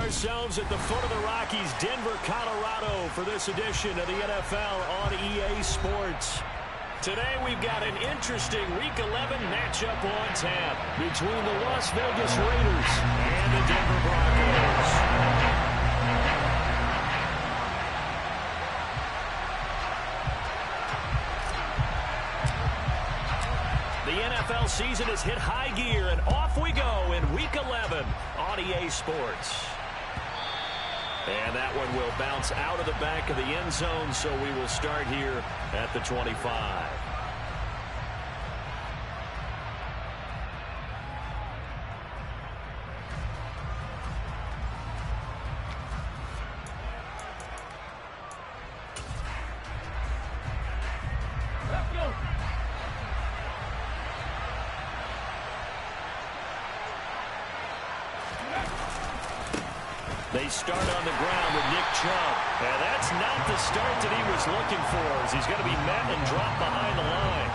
ourselves at the foot of the Rockies, Denver, Colorado, for this edition of the NFL on EA Sports. Today we've got an interesting Week 11 matchup on tap between the Las Vegas Raiders and the Denver Broncos. The NFL season has hit high gear, and off we go in Week 11 on EA Sports. And that one will bounce out of the back of the end zone, so we will start here at the 25. They start on the ground with Nick Chubb. And that's not the start that he was looking for, as he's going to be met and dropped behind the line.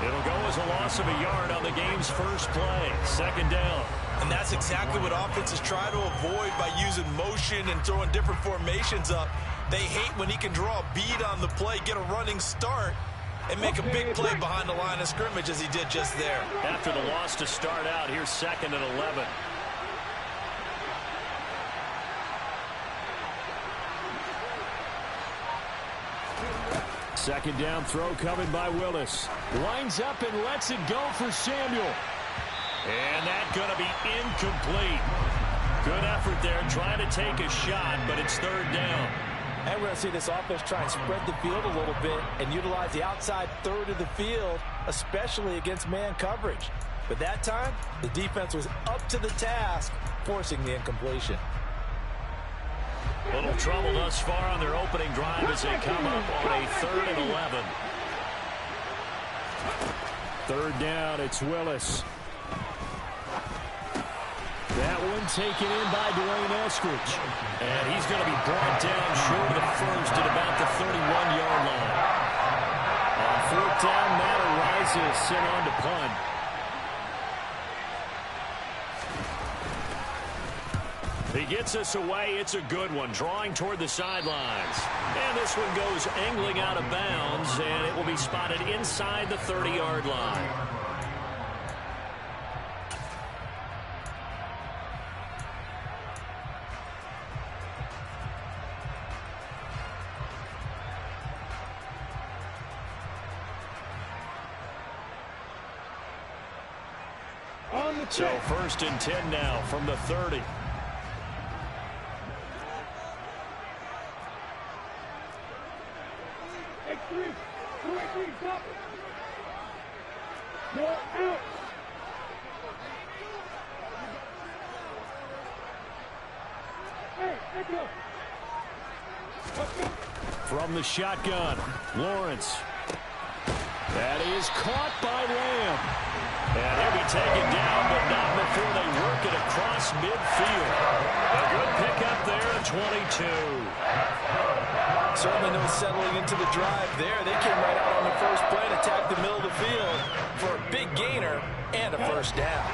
It'll go as a loss of a yard on the game's first play. Second down. And that's exactly what offenses try to avoid by using motion and throwing different formations up. They hate when he can draw a bead on the play, get a running start, and make a big play behind the line of scrimmage as he did just there. After the loss to start out, here's 2nd and 11. Second down throw coming by Willis. Lines up and lets it go for Samuel. And that's going to be incomplete. Good effort there trying to take a shot, but it's 3rd down. And we're going to see this offense try and spread the field a little bit and utilize the outside third of the field, especially against man coverage. But that time, the defense was up to the task, forcing the incompletion. Little trouble thus far on their opening drive as they come up on a 3rd and 11. 3rd down, it's Willis. That one taken in by Dwayne Eskridge. And he's going to be brought down short of the first at about the 31-yard line. On 4th down, Matt Araiza sent on to punt. He gets us away. It's a good one, drawing toward the sidelines. And this one goes angling out of bounds, and it will be spotted inside the 30-yard line. So 1st and 10 now from the 30. From the shotgun, Lawrence. That is caught by Lamb. And he'll be taken down, but not before they work it across midfield. A good pickup there at 22. Certainly no settling into the drive there. They came right out on the first play and attacked the middle of the field for a big gainer and a 1st down.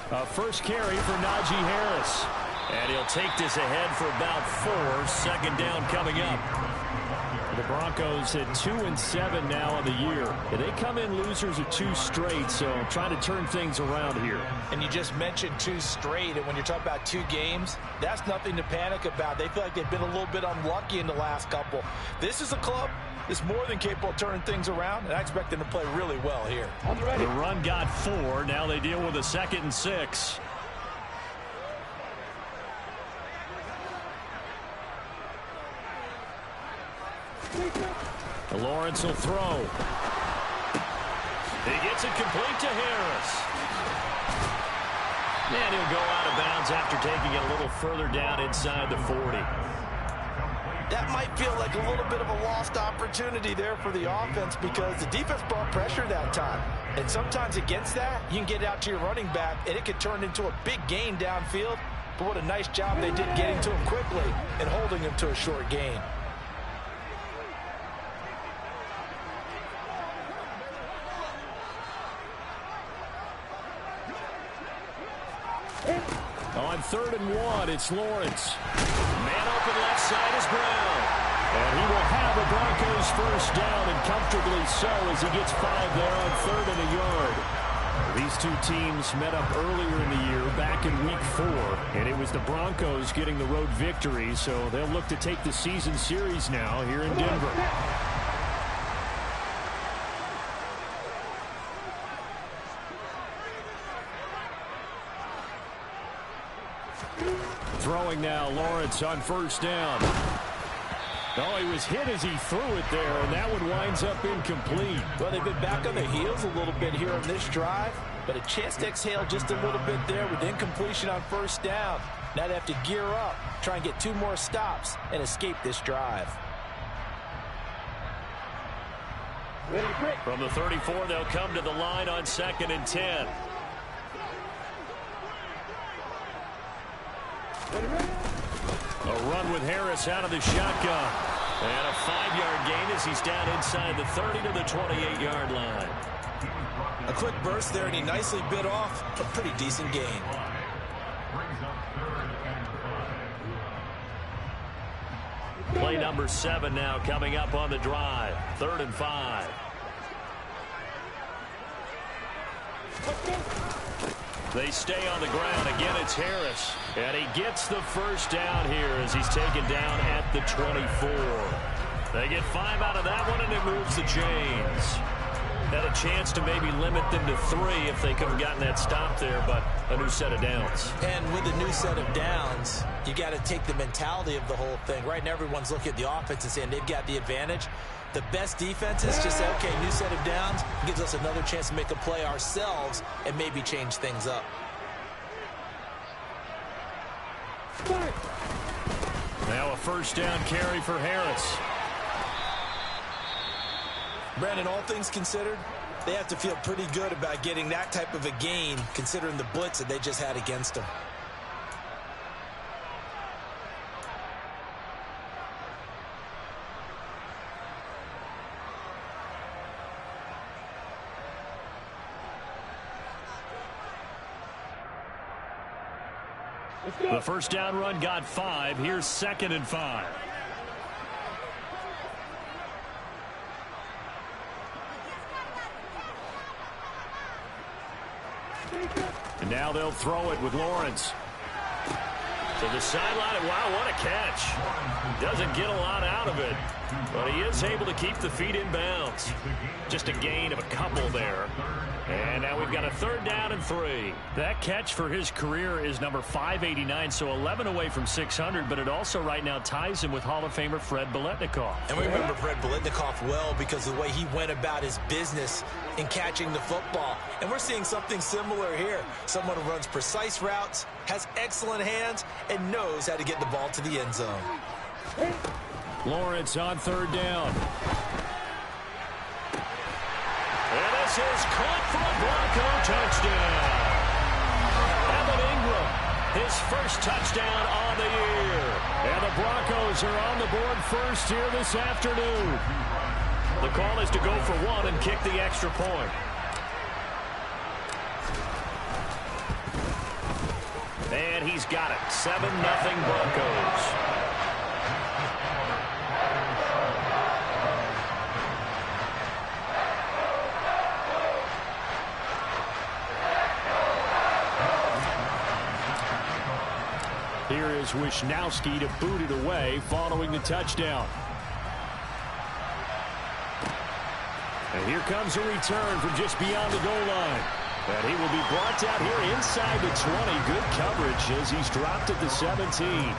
A first carry for Najee Harris. And he'll take this ahead for about 4. 2nd down coming up. The Broncos at 2-7 now on the year. And they come in losers of 2 straight, so trying to turn things around here. And you just mentioned 2 straight, and when you're talking about 2 games, that's nothing to panic about. They feel like they've been a little bit unlucky in the last couple. This is a club that's more than capable of turning things around, and I expect them to play really well here. The run got 4. Now they deal with a 2nd and 6. Lawrence will throw. He gets it complete to Harris. And he'll go out of bounds after taking it a little further down inside the 40. That might feel like a little bit of a lost opportunity there for the offense because the defense brought pressure that time. And sometimes against that, you can get out to your running back, and it could turn into a big gain downfield. But what a nice job they did getting to him quickly and holding him to a short gain. on 3rd and 1. It's Lawrence. Man open left side is Brown. And he will have the Broncos first down, and comfortably so, as he gets 5 there on 3rd and a yard. These two teams met up earlier in the year, back in Week 4, and it was the Broncos getting the road victory, so they'll look to take the season series now here in Denver. Throwing now, Lawrence on 1st down. Oh, he was hit as he threw it there, and that one winds up incomplete. Well, they've been back on their heels a little bit here on this drive, but a chance to exhale just a little bit there with incompletion on 1st down. Now they have to gear up, try and get 2 more stops, and escape this drive. From the 34, they'll come to the line on 2nd and 10. A run with Harris out of the shotgun. And a 5-yard gain as he's down inside the 30 to the 28-yard line. A quick burst there, and he nicely bit off a pretty decent gain. Play number 7 now coming up on the drive. 3rd and 5. They stay on the ground. Again, it's Harris. And he gets the first down here as he's taken down at the 24. They get 5 out of that one, and it moves the chains. Had a chance to maybe limit them to 3 if they could have gotten that stop there, but a new set of downs. And with a new set of downs, you got to take the mentality of the whole thing. Right now, everyone's looking at the offense and saying they've got the advantage. The best defenses just say, okay, new set of downs, gives us another chance to make a play ourselves and maybe change things up. Now a first down carry for Harris. Brandon, all things considered, they have to feel pretty good about getting that type of a gain, considering the blitz that they just had against them. The first down run got 5. Here's 2nd and 5. And now they'll throw it with Lawrence. To the sideline. Wow, what a catch. Doesn't get a lot out of it, but he is able to keep the feet in bounds. Just a gain of a couple there. And now we've got a 3rd down and 3. That catch for his career is number 589, so 11 away from 600, but it also right now ties him with Hall of Famer Fred Biletnikoff. And we remember Fred Biletnikoff well because of the way he went about his business in catching the football. And we're seeing something similar here. Someone who runs precise routes, has excellent hands, and knows how to get the ball to the end zone. Lawrence on 3rd down. And this is caught for a Bronco touchdown. Evan Ingram, his first touchdown on the year. And the Broncos are on the board first here this afternoon. The call is to go for 1 and kick the extra point. And he's got it. 7-0 Broncos. Here is Wisnowski to boot it away following the touchdown. And here comes a return from just beyond the goal line. And he will be brought down here inside the 20. Good coverage as he's dropped at the 17.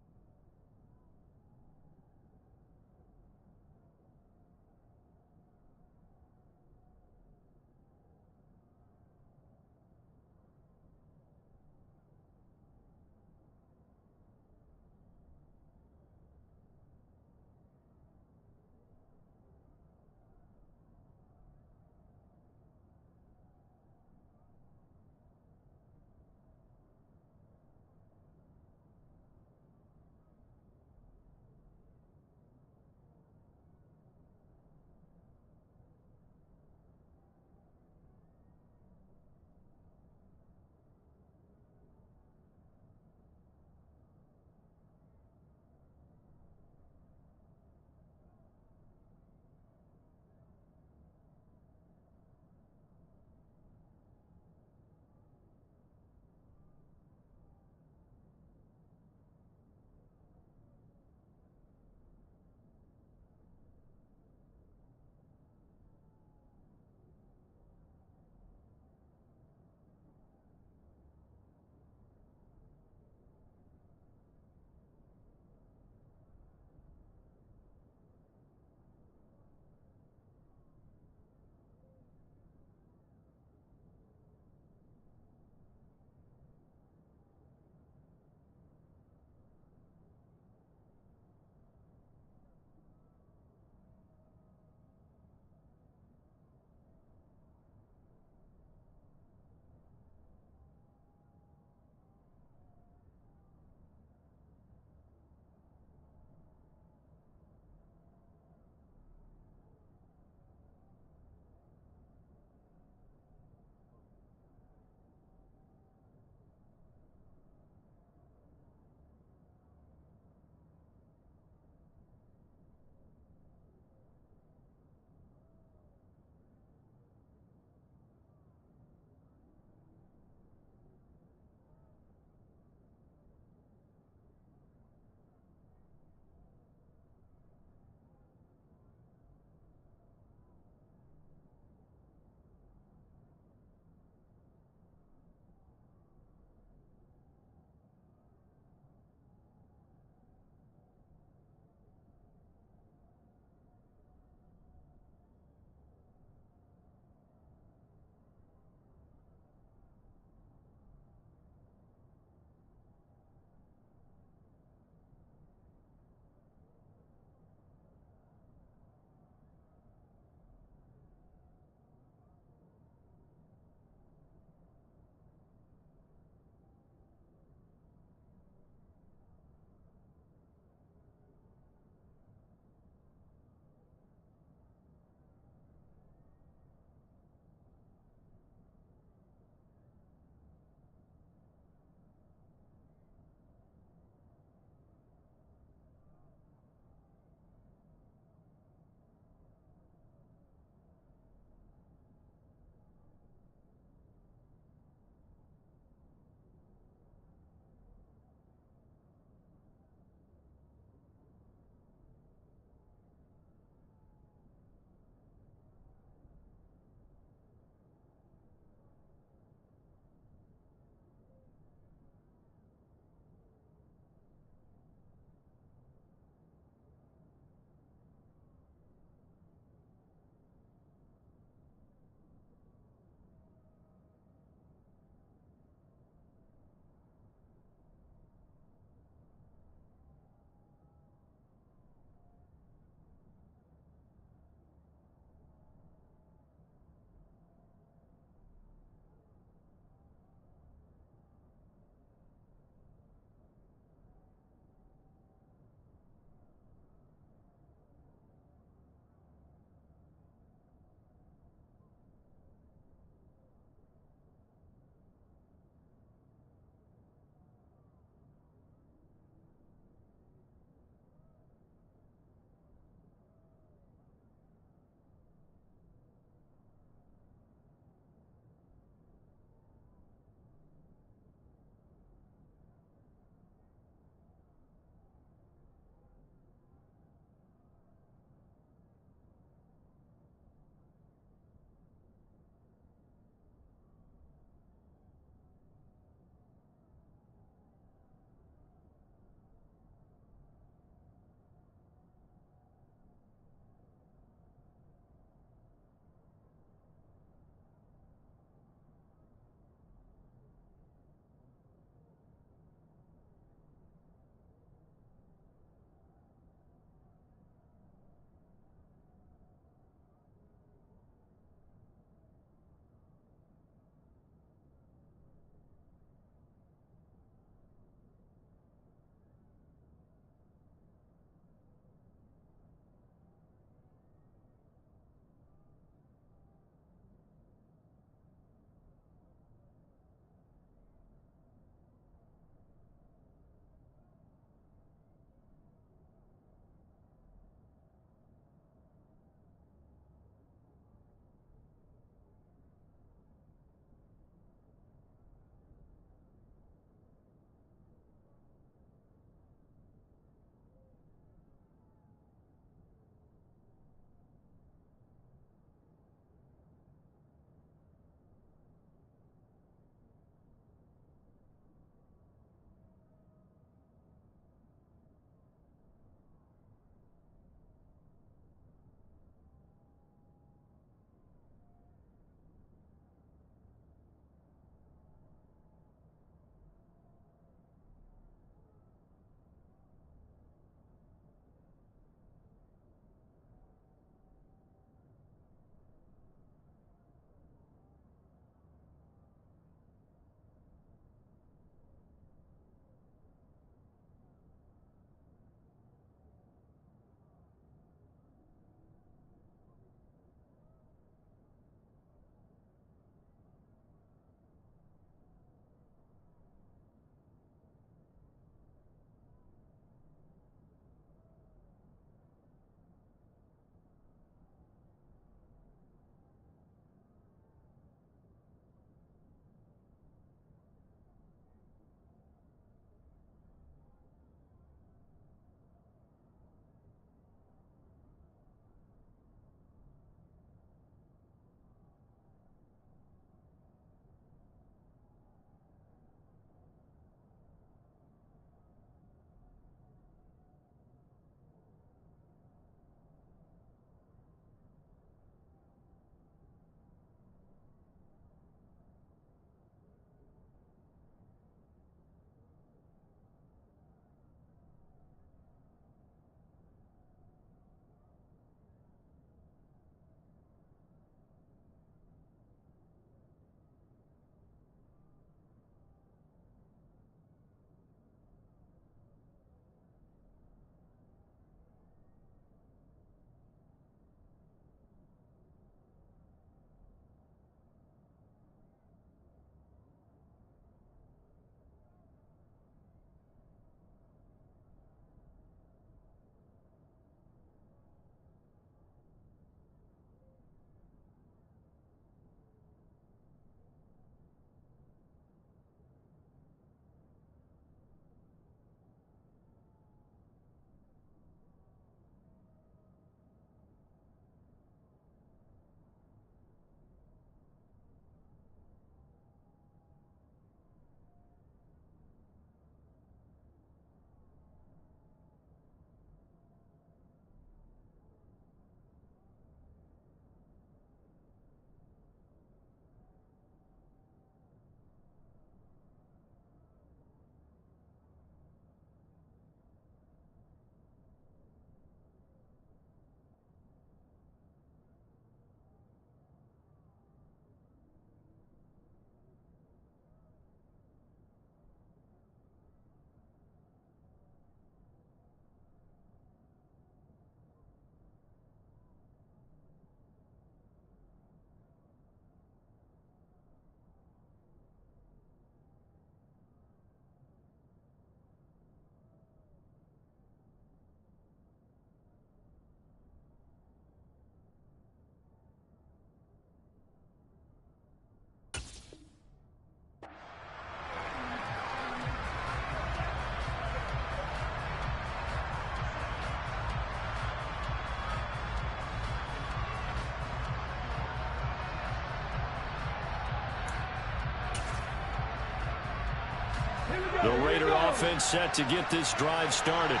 The Raider offense set to get this drive started.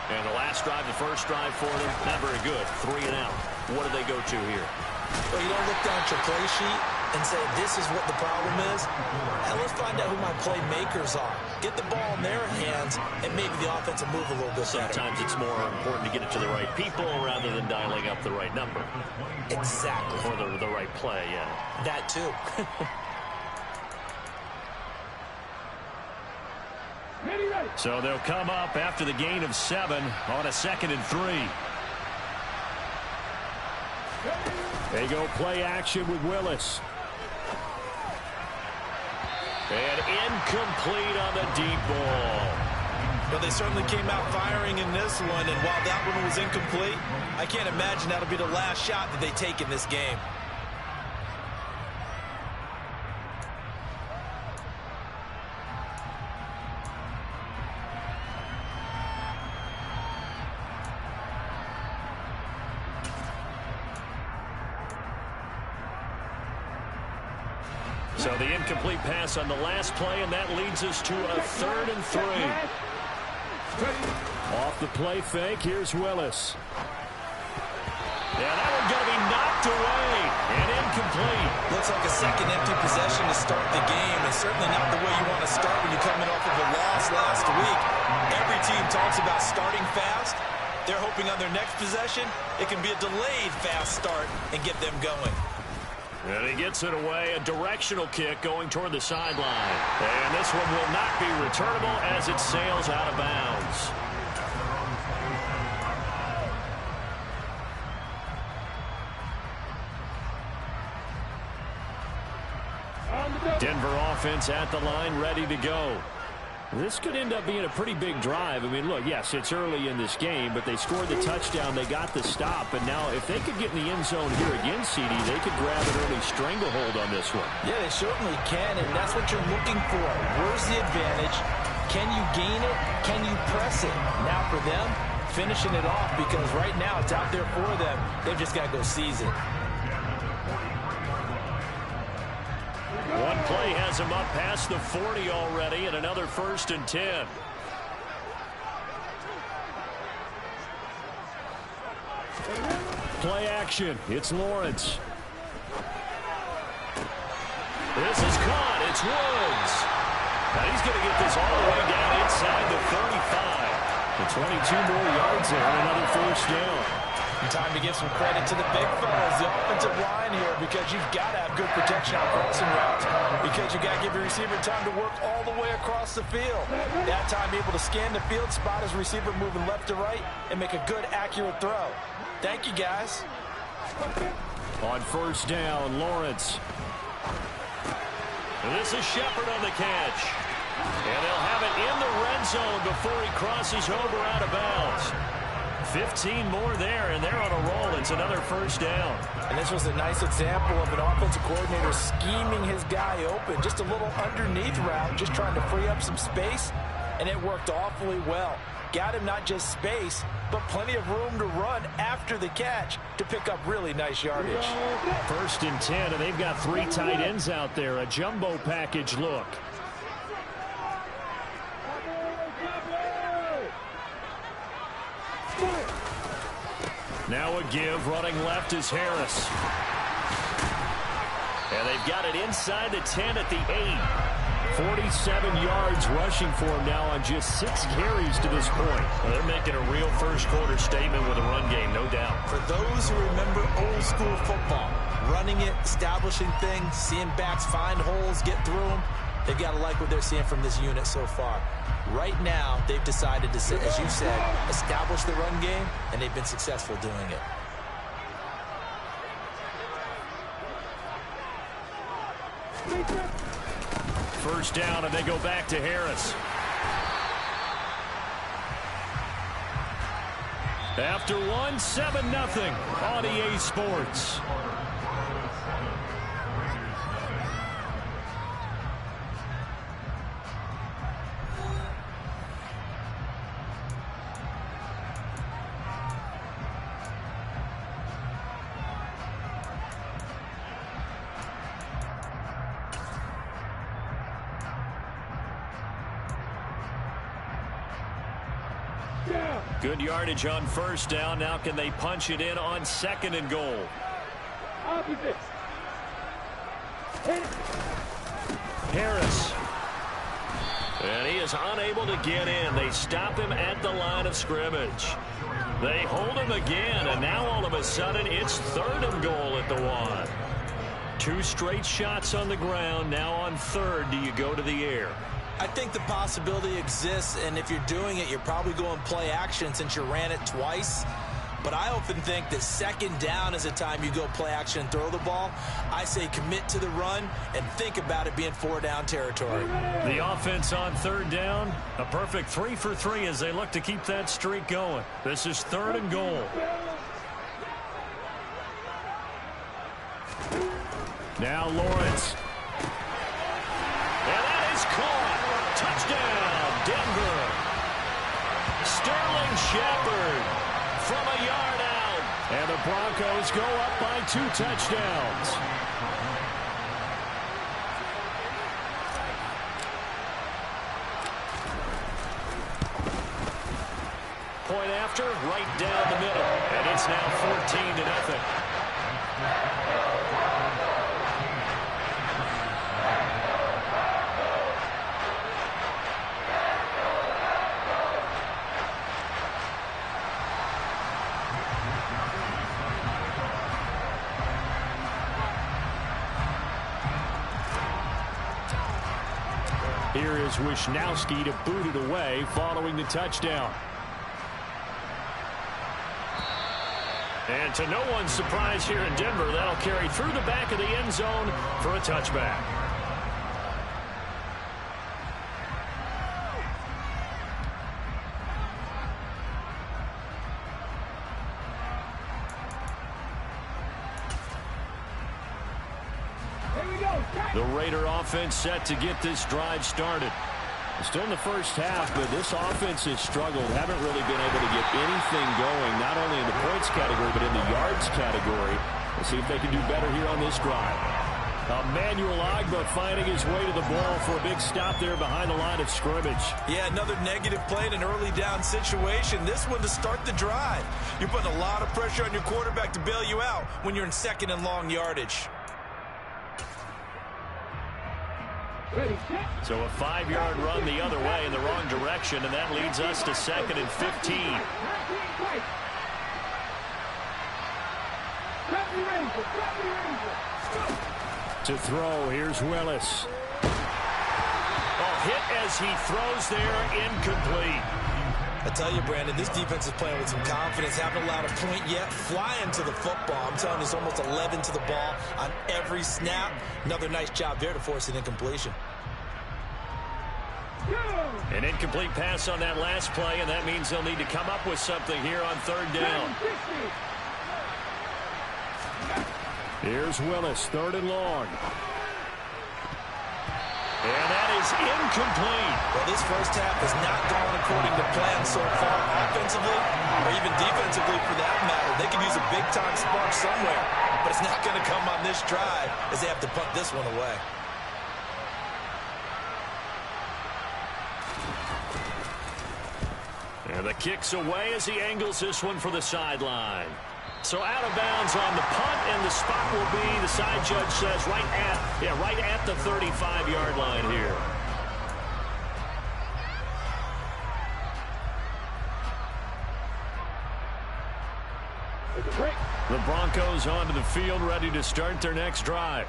And the last drive, the first drive for them, not very good. 3 and out. What do they go to here? Well, you don't look down at your play sheet and say, this is what the problem is. Now let's find out who my playmakers are. Get the ball in their hands, and maybe the offense will move a little bit better. Sometimes it's more important to get it to the right people rather than dialing up the right number. Exactly. Or the right play, yeah. That too. So they'll come up after the gain of 7 on a 2nd and 3. They go play action with Willis. And incomplete on the deep ball. Well, they certainly came out firing in this one, and while that one was incomplete, I can't imagine that'll be the last shot that they take in this game. So the incomplete pass on the last play, and that leads us to a 3rd and 3. Off the play fake, here's Willis. Yeah, that one's going to be knocked away and incomplete. Looks like a second empty possession to start the game, and certainly not the way you want to start when you're coming off of a loss last week. Every team talks about starting fast. They're hoping on their next possession, it can be a delayed fast start and get them going. And he gets it away, a directional kick going toward the sideline. And this one will not be returnable as it sails out of bounds. Denver offense at the line, ready to go. This could end up being a pretty big drive. I mean, look, yes, it's early in this game, but they scored the touchdown. They got the stop. And now if they could get in the end zone here again, CD, they could grab an early stranglehold on this one. Yeah, they certainly can, and that's what you're looking for. Where's the advantage? Can you gain it? Can you press it? Now for them, finishing it off, because right now it's out there for them. They've just got to go seize it. One play has him up past the 40 already, and another 1st and 10. Play action. It's Lawrence. This is caught. It's Woods. Now he's going to get this all the way down inside the 35. And 22 more yards there, and another 1st down. Time to give some credit to the big fellas, the offensive line here, because you've got to have good protection on crossing routes, because you got to give your receiver time to work all the way across the field. That time able to scan the field, spot his receiver moving left to right, and make a good, accurate throw. Thank you, guys. On 1st down, Lawrence. And this is Shepard on the catch. And they'll have it in the red zone before he crosses over out of bounds. 15 more there, and they're on a roll. It's another 1st down. And this was a nice example of an offensive coordinator scheming his guy open. Just a little underneath route, just trying to free up some space, and it worked awfully well. Got him not just space, but plenty of room to run after the catch to pick up really nice yardage. 1st and 10, and they've got 3 tight ends out there. A jumbo package look. Now a give, running left is Harris. And they've got it inside the 10 at the 8. 47 yards rushing for him now on just 6 carries to this point. Well, they're making a real first-quarter statement with a run game, no doubt. For those who remember old-school football, running it, establishing things, seeing backs find holes, get through them, they've got to like what they're seeing from this unit so far. Right now, they've decided to, as you said, establish the run game, and they've been successful doing it. First down, and they go back to Harris. After one, 7-0 on EA Sports. Good yardage on first down. Now can they punch it in on 2nd and goal? Harris. And he is unable to get in. They stop him at the line of scrimmage. They hold him again, and now all of a sudden it's 3rd and goal at the 1. 2 straight shots on the ground. Now on 3rd, do you go to the air? I think the possibility exists, and if you're doing it, you're probably going play action since you ran it twice. But I often think that 2nd down is a time you go play action and throw the ball. I say commit to the run and think about it being 4-down territory. The offense on 3rd down, a perfect 3 for 3 as they look to keep that streak going. This is 3rd and goal. Now Lawrence. And that is caught. Touchdown, Denver. Sterling Shepard from a yard out. And the Broncos go up by 2 touchdowns. Point after, right down the middle. And it's now 14-0. Here is Wisnowski to boot it away following the touchdown. And to no one's surprise here in Denver, that'll carry through the back of the end zone for a touchback. The Raider offense set to get this drive started. Still in the first half, but this offense has struggled. Haven't really been able to get anything going, not only in the points category, but in the yards category. We'll see if they can do better here on this drive. Emmanuel Ogbah finding his way to the ball for a big stop there behind the line of scrimmage. Yeah, another negative play in an early down situation. This one to start the drive. You're putting a lot of pressure on your quarterback to bail you out when you're in 2nd and long yardage. So a 5-yard run the other way in the wrong direction, and that leads us to 2nd and 15. To throw, here's Willis. Hit as he throws there, incomplete. I tell you, Brandon, this defense is playing with some confidence. Haven't allowed a point yet. Flying to the football. I'm telling you, it's almost 11 to the ball on every snap. Another nice job there to force an incompletion. An incomplete pass on that last play, and that means they'll need to come up with something here on 3rd down. Here's Willis, 3rd and long. And that is incomplete. Well, this first half has not gone according to plan so far, offensively or even defensively for that matter. They could use a big-time spark somewhere, but it's not going to come on this drive as they have to punt this one away. And the kick's away as he angles this one for the sideline. So out of bounds on the punt, and the spot will be, the side judge says, right at the 35-yard line here. The Broncos onto the field, ready to start their next drive.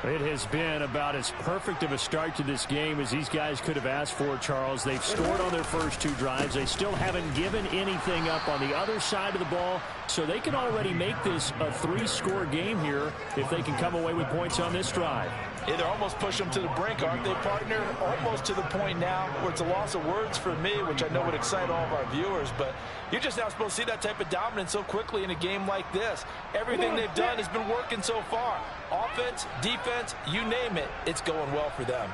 It has been about as perfect of a start to this game as these guys could have asked for, Charles. They've scored on their first 2 drives. They still haven't given anything up on the other side of the ball, so they can already make this a 3-score game here if they can come away with points on this drive. Yeah, they're almost pushing them to the brink, aren't they, partner? Almost to the point now where it's a loss of words for me, which I know would excite all of our viewers, but you're just not supposed to see that type of dominance so quickly in a game like this. Everything they've done has been working so far. Offense, defense, you name it, it's going well for them.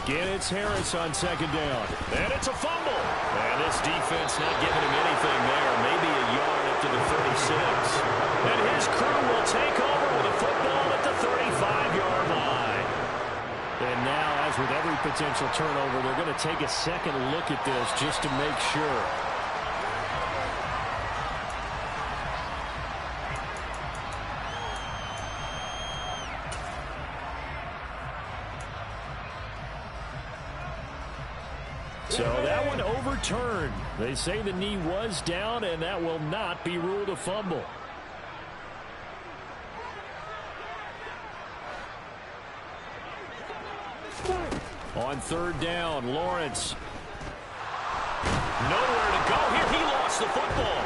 Again, it's Harris on 2nd down. And it's a fumble. And this defense not giving him anything there. Maybe a yard up to the And his crew will take over with a football at the 35-yard line. And now, as with every potential turnover, they're going to take a second look at this just to make sure. So that one overturned. They say the knee was down, and that will not be ruled a fumble. On third down, Lawrence. Nowhere to go here. He lost the football.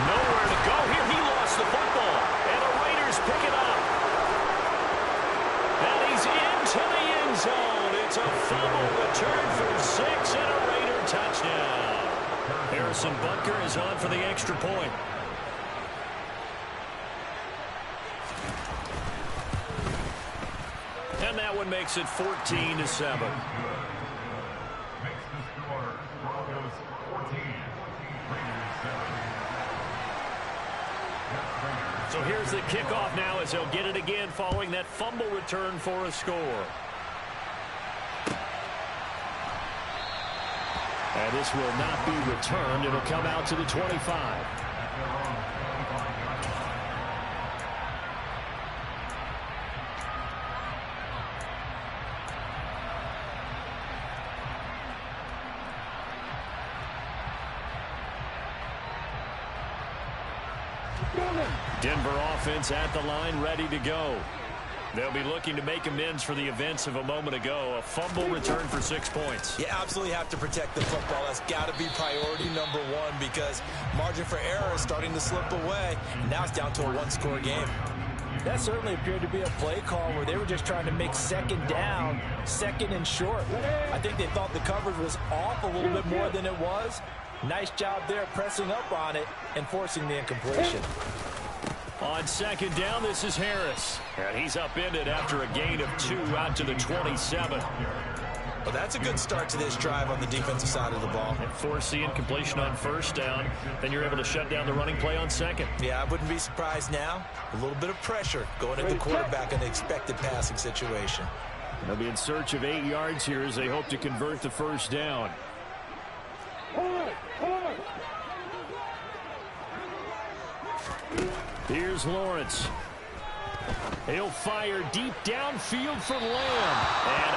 Nowhere to go here. He lost the football. And the Raiders pick it up. And he's into the end zone. It's a fumble return for 6 and a Raider touchdown. Harrison Butker is on for the extra point. And that one makes it 14-7. So here's the kickoff now as they'll get it again following that fumble return for a score. And this will not be returned. It'll come out to the 25. Denver offense at the line, ready to go. They'll be looking to make amends for the events of a moment ago. A fumble return for 6 points. You absolutely have to protect the football. That's got to be priority number one because margin for error is starting to slip away. And now it's down to a one-score game. That certainly appeared to be a play call where they were just trying to make second down, second and short. I think they thought the coverage was off a little bit more than it was. Nice job there pressing up on it and forcing the incompletion. On second down, this is Harris. And he's upended after a gain of 2 out to the 27. Well, that's a good start to this drive on the defensive side of the ball. And force the incompletion on first down. Then you're able to shut down the running play on second. Yeah, I wouldn't be surprised now. A little bit of pressure going at the quarterback in the expected passing situation. They'll be in search of 8 yards here as they hope to convert the first down. Here's Lawrence. He'll fire deep downfield for Lamb. And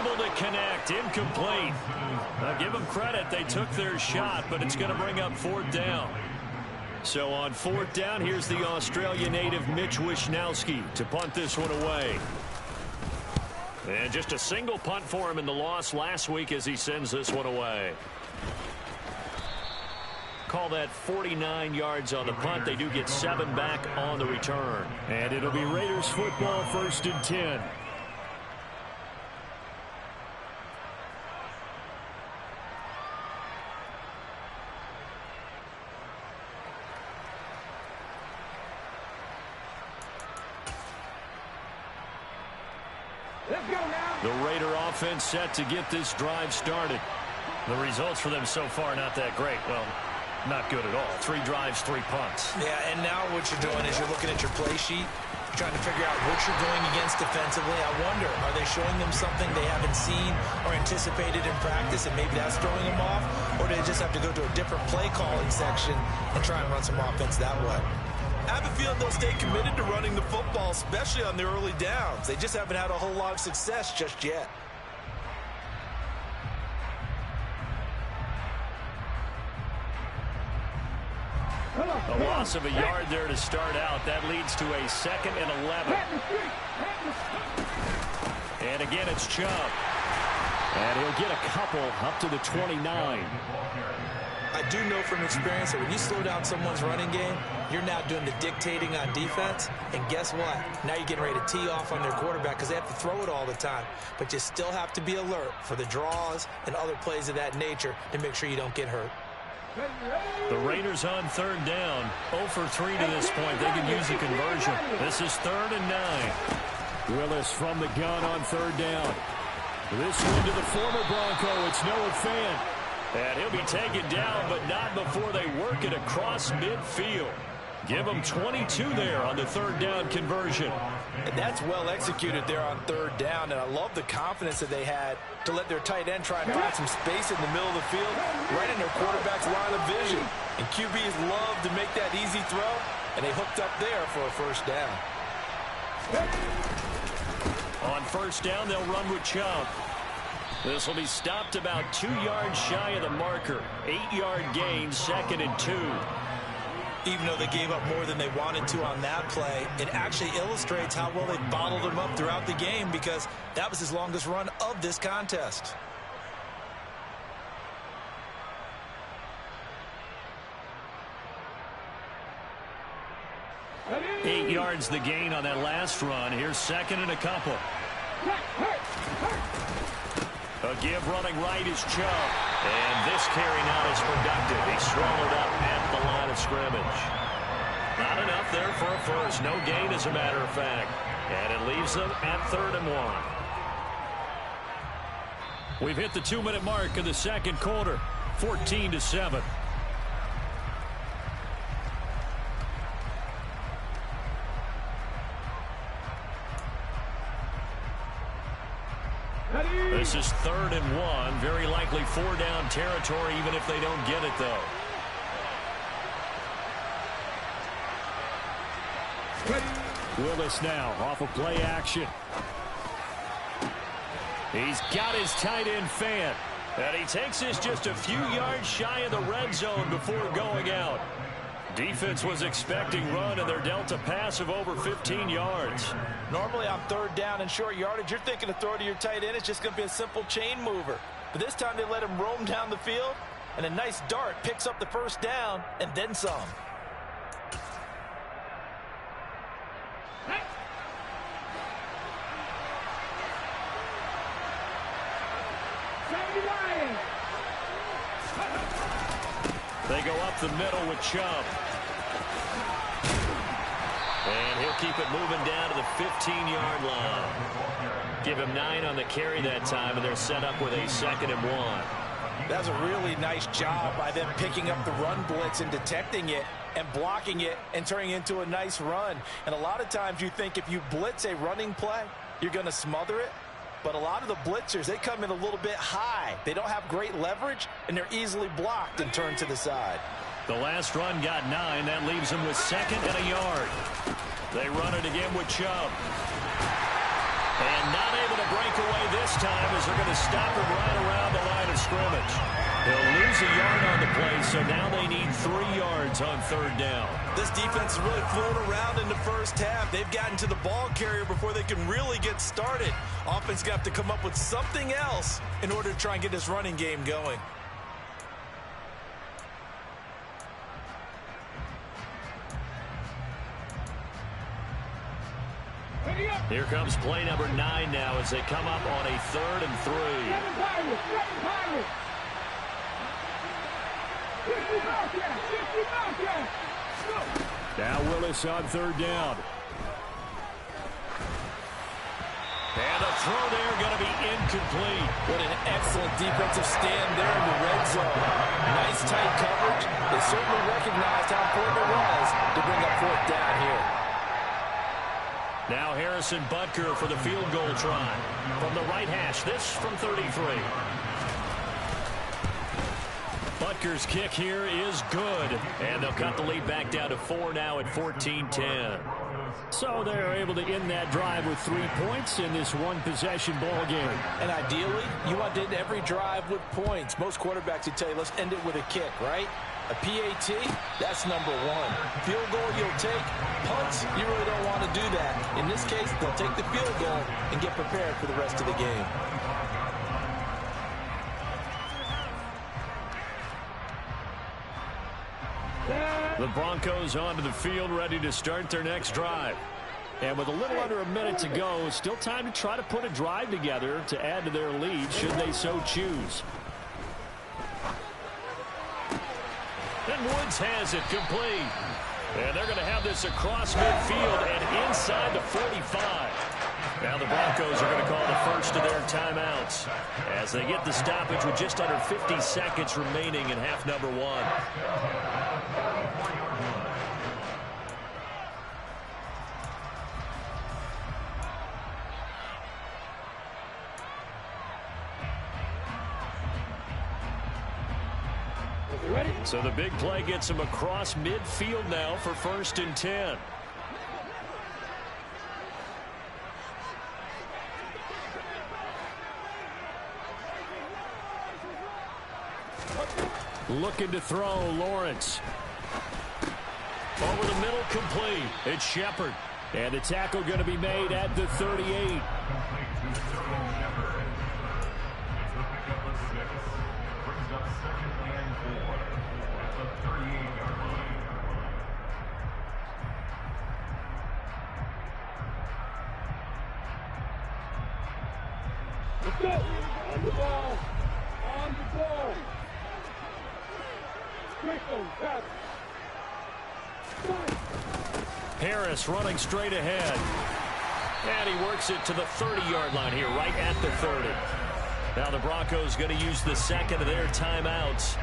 unable to connect. Incomplete. Now give them credit. They took their shot, but it's going to bring up fourth down. So on fourth down, here's the Australia native Mitch Wishnowsky to punt this one away. And just a single punt for him in the loss last week as he sends this one away. Call that 49 yards on the punt. They do get 7 back on the return. And it'll be Raiders football, 1st and 10. Let's go now. The Raider offense set to get this drive started. The results for them so far not that great. Well, not good at all. 3 drives, 3 punts. Yeah, and now what you're doing is you're looking at your play sheet, trying to figure out what you're going against defensively. I wonder, are they showing them something they haven't seen or anticipated in practice, and maybe that's throwing them off? Or do they just have to go to a different play calling section and try and run some offense that way? I have a feeling they'll stay committed to running the football, especially on the early downs. They just haven't had a whole lot of success just yet. A loss of a yard there to start out. That leads to a 2nd and 11. And again, it's Chubb. And he'll get a couple up to the 29. I do know from experience that when you slow down someone's running game, you're now doing the dictating on defense. And guess what? Now you're getting ready to tee off on their quarterback because they have to throw it all the time. But you still have to be alert for the draws and other plays of that nature to make sure you don't get hurt. The Raiders on third down. 0 for 3 to this point. They can use a conversion. This is 3rd and 9. Willis from the gun on third down. This one to the former Bronco. It's Noah Fant. And he'll be taken down, but not before they work it across midfield. Give them 22 there on the third down conversion. And that's well executed there on third down, and I love the confidence that they had to let their tight end try and find some space in the middle of the field, right in their quarterback's line of vision. And QBs love to make that easy throw, and they hooked up there for a first down. On first down, they'll run with Chubb. This will be stopped about 2 yards shy of the marker. 8-yard gain, 2nd and 2. Even though they gave up more than they wanted to on that play, it actually illustrates how well they bottled him up throughout the game, because that was his longest run of this contest. Eight yards the gain on that last run. Here's 2nd and a couple. A give running right is Chubb. And this carry not as productive. He's swallowed up at the line of scrimmage. Not enough there for a first. No gain, as a matter of fact. And it leaves them at 3rd and 1. We've hit the 2-minute mark of the second quarter. 14-7. This is 3rd and 1. Very likely 4-down territory, even if they don't get it, though. Willis now off of play action. He's got his tight end fan. And he takes this just a few yards shy of the red zone before going out. Defense was expecting run, and they're dealt a pass of over 15 yards. Normally on third down and short yardage, you're thinking to throw to your tight end. It's just going to be a simple chain mover. But this time they let him roam down the field, and a nice dart picks up the first down and then some. They go up the middle with Chubb. And he'll keep it moving down to the 15-yard line. Give him 9 on the carry that time, and they're set up with a 2nd and 1. That's a really nice job by them picking up the run blitz and detecting it and blocking it and turning it into a nice run. And a lot of times you think if you blitz a running play, you're going to smother it. But a lot of the blitzers, they come in a little bit high. They don't have great leverage, and they're easily blocked and turned to the side. The last run got 9. That leaves them with 2nd and a yard. They run it again with Chubb. And not able to break away this time, as they're going to stop him right around the line of scrimmage. They'll lose a yard on the play, so now they need 3 yards on third down. This defense is really fooling around in the first half. They've gotten to the ball carrier before they can really get started. Offense got to come up with something else in order to try and get this running game going. Here comes play number 9 now as they come up on a 3rd and 3. Now Willis on third down. And a throw there going to be incomplete. What an excellent defensive stand there in the red zone. Nice tight coverage. They certainly recognized how important it was to bring up 4th down here. Now Harrison Butker for the field goal try. From the right hash, this from 33. Butker's kick here is good. And they'll cut the lead back down to 4 now at 14-10. So they're able to end that drive with 3 points in this one-possession ball game. And ideally, you want to end every drive with points. Most quarterbacks would tell you, let's end it with a kick, right? A PAT, that's number 1. Field goal you'll take. Punts, you really don't want to do that. In this case, they'll take the field goal and get prepared for the rest of the game. The Broncos onto the field, ready to start their next drive. And with a little under a minute to go, still time to try to put a drive together to add to their lead, should they so choose. And Woods has it complete. And they're going to have this across midfield and inside the 45. Now the Broncos are going to call the first of their timeouts as they get the stoppage with just under 50 seconds remaining in half number one. So the big play gets him across midfield now for 1st and 10. Looking to throw, Lawrence. Over the middle, complete. It's Shepard. And the tackle going to be made at the 38. Let's go. On the ball. On the ball. Harris running straight ahead. And he works it to the 30-yard line here, right at the 30. Now the Broncos going to use the second of their timeouts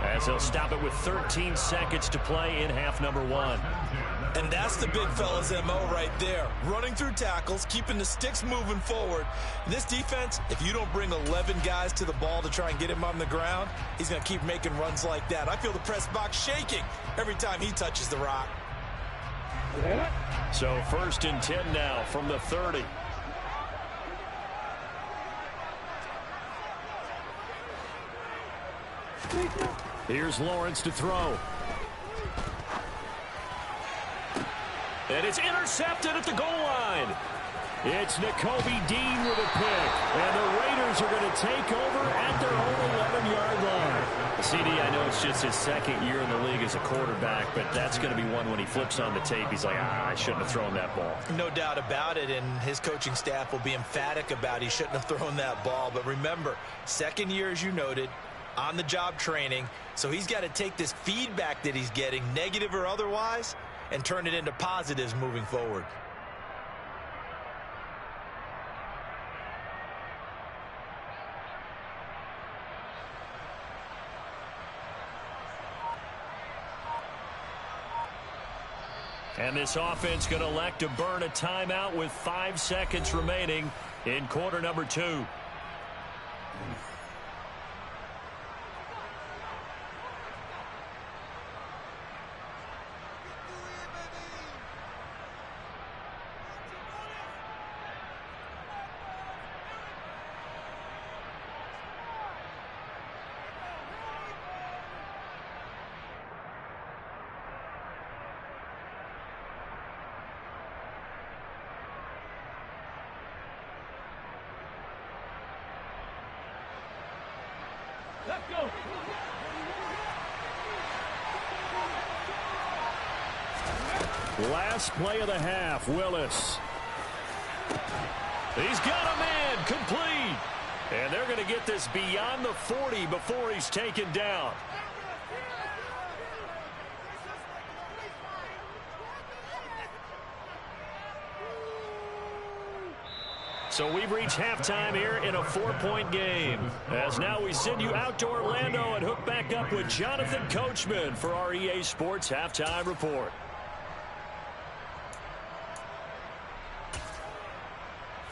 as they'll stop it with 13 seconds to play in half number one. And that's the big fella's MO right there. Running through tackles, keeping the sticks moving forward. This defense, if you don't bring 11 guys to the ball to try and get him on the ground, he's going to keep making runs like that. I feel the press box shaking every time he touches the rock. So 1st and 10 now from the 30. Here's Lawrence to throw. And it's intercepted at the goal line. It's Nakobe Dean with a pick. And the Raiders are going to take over at their own 11-yard line. CD, I know it's just his second year in the league as a quarterback, but that's going to be one when he flips on the tape. He's like, I shouldn't have thrown that ball. No doubt about it, and his coaching staff will be emphatic about he shouldn't have thrown that ball. But remember, second year, as you noted, on-the-job training, so he's got to take this feedback that he's getting, negative or otherwise, and turn it into positives moving forward. And this offense going to elect to burn a timeout with 5 seconds remaining in quarter number 2. Let's go. Last play of the half, Willis. He's got a man, complete. And they're going to get this beyond the 40 before he's taken down. So we've reached halftime here in a 4-point game. As now we send you out to Orlando and hook back up with Jonathan Coachman for our EA Sports Halftime Report.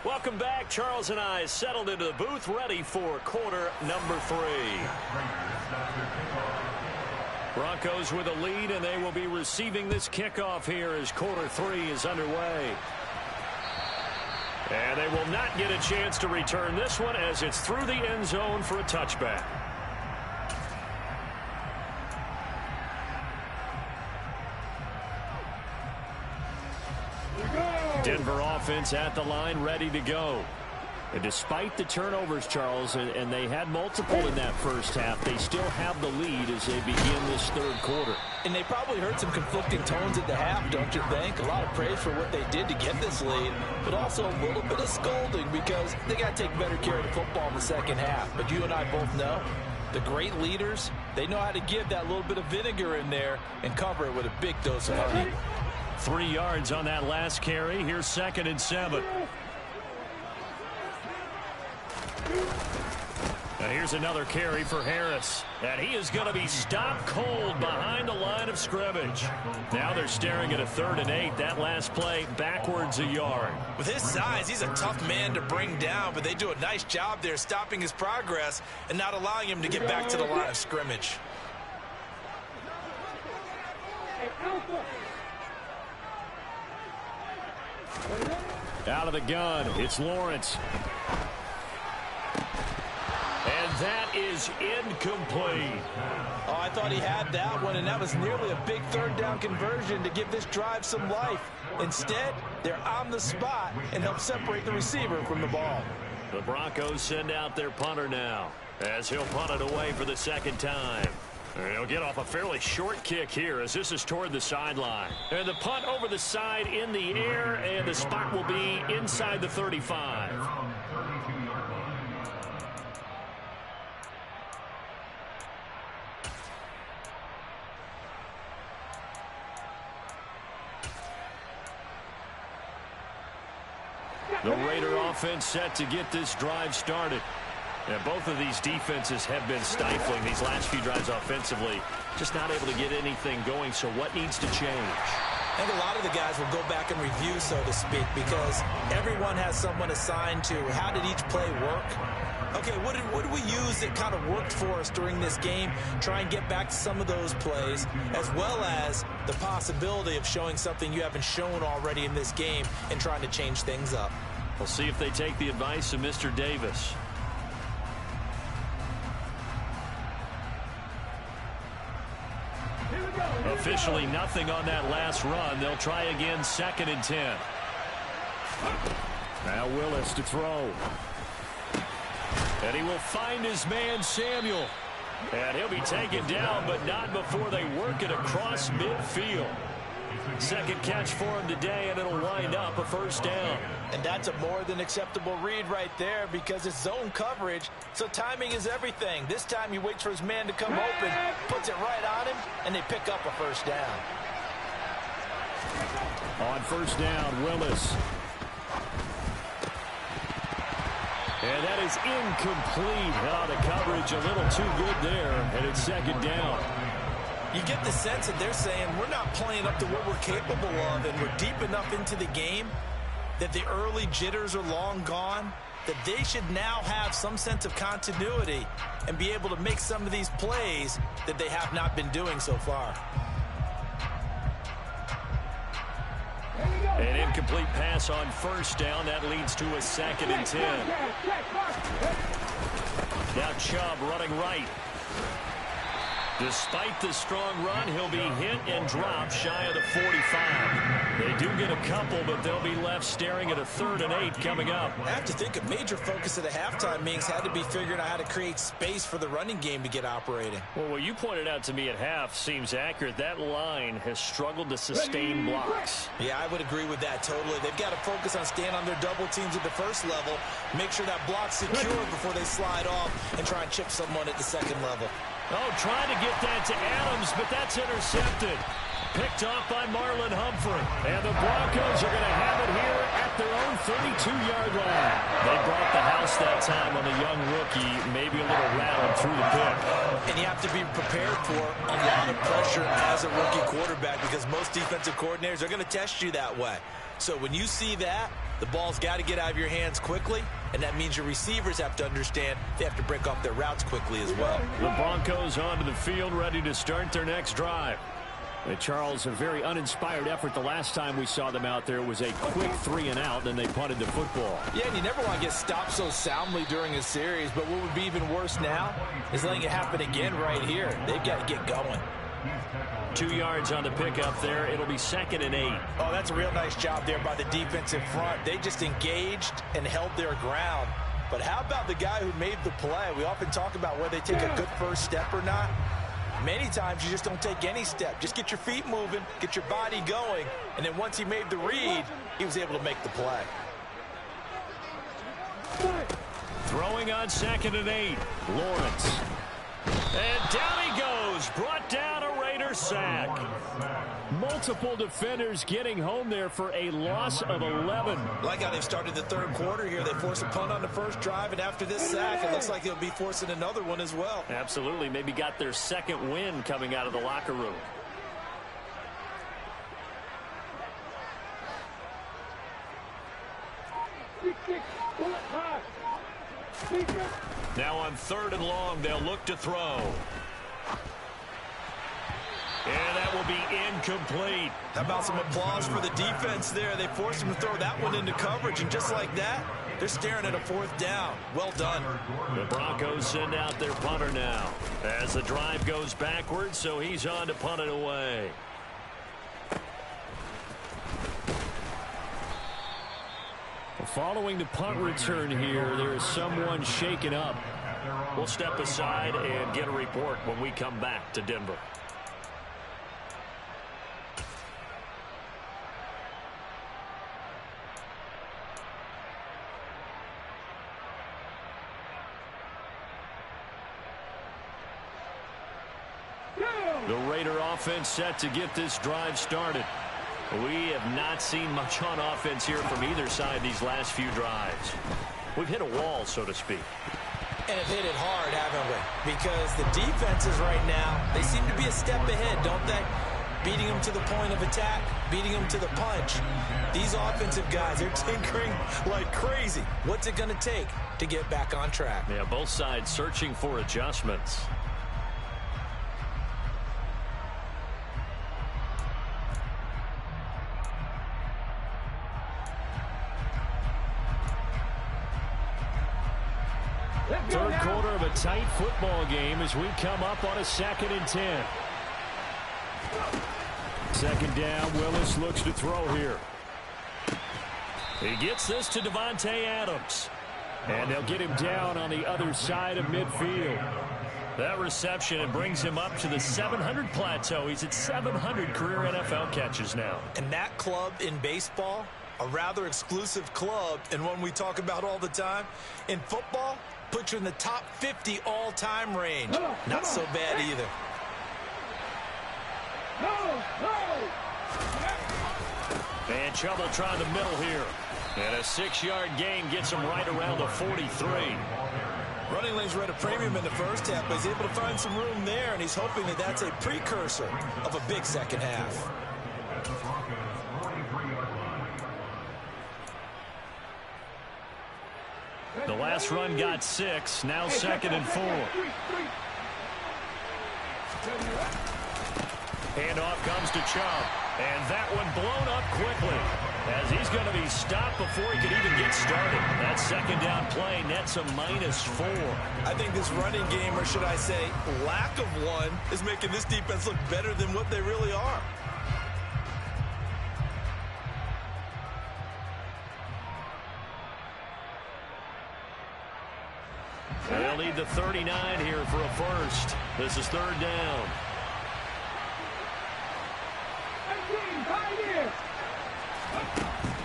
Welcome back. Charles and I settled into the booth, ready for quarter number 3. Broncos with a lead, and they will be receiving this kickoff here as quarter 3 is underway. And they will not get a chance to return this one as it's through the end zone for a touchback. Denver offense at the line, ready to go. And despite the turnovers, Charles, and they had multiple in that first half, they still have the lead as they begin this third quarter. And they probably heard some conflicting tones at the half, don't you think? A lot of praise for what they did to get this lead, but also a little bit of scolding because they got to take better care of the football in the second half. But you and I both know the great leaders, they know how to give that little bit of vinegar in there and cover it with a big dose of honey. 3 yards on that last carry. Here's 2nd and 7. And here's another carry for Harris. And he is going to be stopped cold behind the line of scrimmage. Now they're staring at a 3rd and 8. That last play backwards a yard. With his size, he's a tough man to bring down, but they do a nice job there stopping his progress and not allowing him to get back to the line of scrimmage. Out of the gun, it's Lawrence. And that is incomplete. Oh, I thought he had that one, and that was nearly a big 3rd down conversion to give this drive some life. Instead, they're on the spot and help separate the receiver from the ball. The Broncos send out their punter now as he'll punt it away for the 2nd time. And he'll get off a fairly short kick here as this is toward the sideline. And the punt over the side in the air, and the spot will be inside the 35. The Raider offense set to get this drive started. And both of these defenses have been stifling these last few drives offensively. Just not able to get anything going, so what needs to change? I think a lot of the guys will go back and review, so to speak, because everyone has someone assigned to how did each play work. Okay, what did we use that kind of worked for us during this game? Try and get back to some of those plays, as well as the possibility of showing something you haven't shown already in this game and trying to change things up. We'll see if they take the advice of Mr. Davis. Officially nothing on that last run. They'll try again, 2nd and 10. Now Willis to throw. And he will find his man Samuel. And he'll be taken down, but not before they work it across midfield. 2nd catch for him today, and it'll wind up a 1st down. And that's a more than acceptable read right there because it's zone coverage, so timing is everything. This time he waits for his man to come open, puts it right on him, and they pick up a 1st down. On 1st down, Willis. And that is incomplete. Oh, the coverage a little too good there, and it's 2nd down. You get the sense that they're saying we're not playing up to what we're capable of, and we're deep enough into the game that the early jitters are long gone, that they should now have some sense of continuity and be able to make some of these plays that they have not been doing so far. An incomplete pass on 1st down. That leads to a 2nd and 10. Now Chubb running right. Despite the strong run, he'll be hit and dropped shy of the 45. They do get a couple, but they'll be left staring at a 3rd and 8 coming up. I have to think a major focus at the halftime meetings had to be figuring out how to create space for the running game to get operating. Well, what you pointed out to me at half seems accurate. That line has struggled to sustain blocks. Yeah, I would agree with that totally. They've got to focus on staying on their double teams at the 1st level, make sure that block's secure before they slide off and try and chip someone at the 2nd level. Oh, trying to get that to Adams, but that's intercepted. Picked off by Marlon Humphrey. And the Broncos are going to have it here at their own 32-yard line. They brought the house that time on the young rookie, maybe a little rattled through the pick. And you have to be prepared for a lot of pressure as a rookie quarterback because most defensive coordinators are going to test you that way. So when you see that, the ball's got to get out of your hands quickly, and that means your receivers have to understand they have to break off their routes quickly as well. The Broncos onto the field, ready to start their next drive. Charles, a very uninspired effort the last time we saw them out there was a quick 3 and out, and they punted the football. Yeah, and you never want to get stopped so soundly during a series, but what would be even worse now is letting it happen again right here. They've got to get going. 2 yards on the pickup there. It'll be 2nd and 8. Oh, that's a real nice job there by the defensive front. They just engaged and held their ground. But how about the guy who made the play? We often talk about whether they take a good first step or not. Many times you just don't take any step. Just get your feet moving, get your body going, and then once he made the read, he was able to make the play. Throwing on 2nd and 8. Lawrence. And down he goes. Brought down a Raider another sack. Multiple defenders getting home there for a loss of 11. Like how they've started the third quarter here. They forced a punt on the first drive, and after this sack, it looks like they'll be forcing another one as well. Absolutely. Maybe got their second win coming out of the locker room. Now on 3rd and long, they'll look to throw. And that will be incomplete. How about some applause for the defense there? They forced him to throw that one into coverage, and just like that, they're staring at a 4th down. Well done. The Broncos send out their punter now as the drive goes backwards, so he's on to punt it away. Following the punt return here, there is someone shaken up. We'll step aside and get a report when we come back to Denver. The Raider offense set to get this drive started. We have not seen much on offense here from either side these last few drives. We've hit a wall, so to speak. And have hit it hard, haven't we? Because the defenses right now, they seem to be a step ahead, don't they? Beating them to the point of attack, beating them to the punch. These offensive guys, they're tinkering like crazy. What's it going to take to get back on track? Yeah, both sides searching for adjustments. Third quarter of a tight football game as we come up on a 2nd and 10. 2nd down, Willis looks to throw here. He gets this to Devontae Adams. And they'll get him down on the other side of midfield. That reception, it brings him up to the 700 plateau. He's at 700 career NFL catches now. And that club in baseball, a rather exclusive club and one we talk about all the time. In football, put you in the top 50 all-time range. Not so bad either. And trouble trying the middle here. And a 6-yard gain gets him right around the 43. Running lanes were at a premium in the first half, but he's able to find some room there, and he's hoping that that's a precursor of a big second half. The last run got 6. Now 2nd and 4. Handoff comes to Chubb. And that one blown up quickly as he's going to be stopped before he could even get started. That 2nd down play nets a -4. I think this running game, or should I say lack of one, is making this defense look better than what they really are. They'll need the 39 here for a first. This is 3rd down.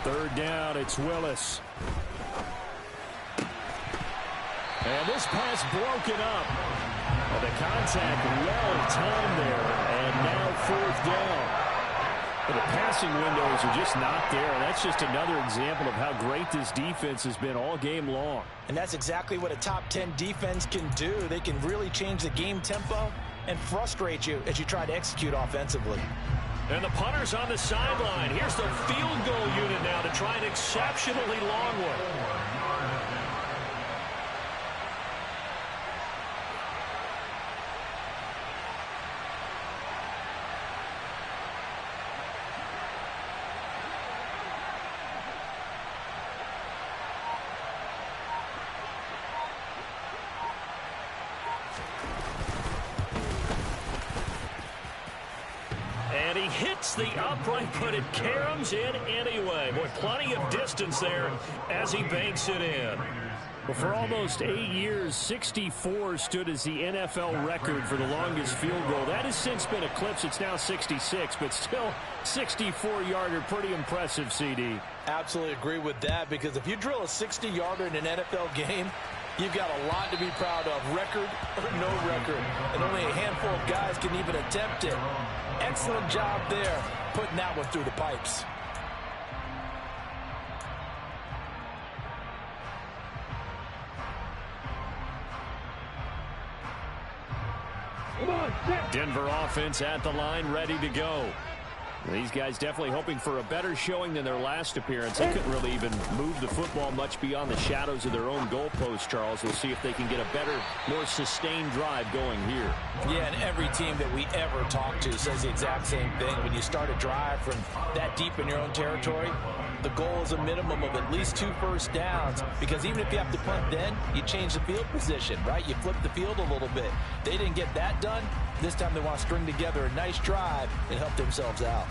Third down, it's Willis. And this pass broken up. Well, the contact well timed there. And now 4th down. But the passing windows are just not there. And that's just another example of how great this defense has been all game long. And that's exactly what a top 10 defense can do. They can really change the game tempo and frustrate you as you try to execute offensively. And the punter's on the sideline. Here's the field goal unit now to try an exceptionally long one. And he hits the upright, but it caroms in anyway. Boy, plenty of distance there as he banks it in. Well, for almost 8 years, 64 stood as the NFL record for the longest field goal. That has since been eclipsed. It's now 66, but still 64-yarder. Pretty impressive, CD. Absolutely agree with that, because if you drill a 60-yarder in an NFL game, You've got a lot to be proud of, record or no record. And only a handful of guys can even attempt it. Excellent job there, putting that one through the pipes. Denver offense at the line, ready to go. These guys definitely hoping for a better showing than their last appearance. They couldn't really even move the football much beyond the shadows of their own goalpost, Charles. We'll see if they can get a better, more sustained drive going here. Yeah, and every team that we ever talk to says the exact same thing. When you start a drive from that deep in your own territory, the goal is a minimum of at least 2 first downs, because even if you have to punt then, you change the field position, right? You flip the field a little bit. They didn't get that done. This time they want to string together a nice drive and help themselves out.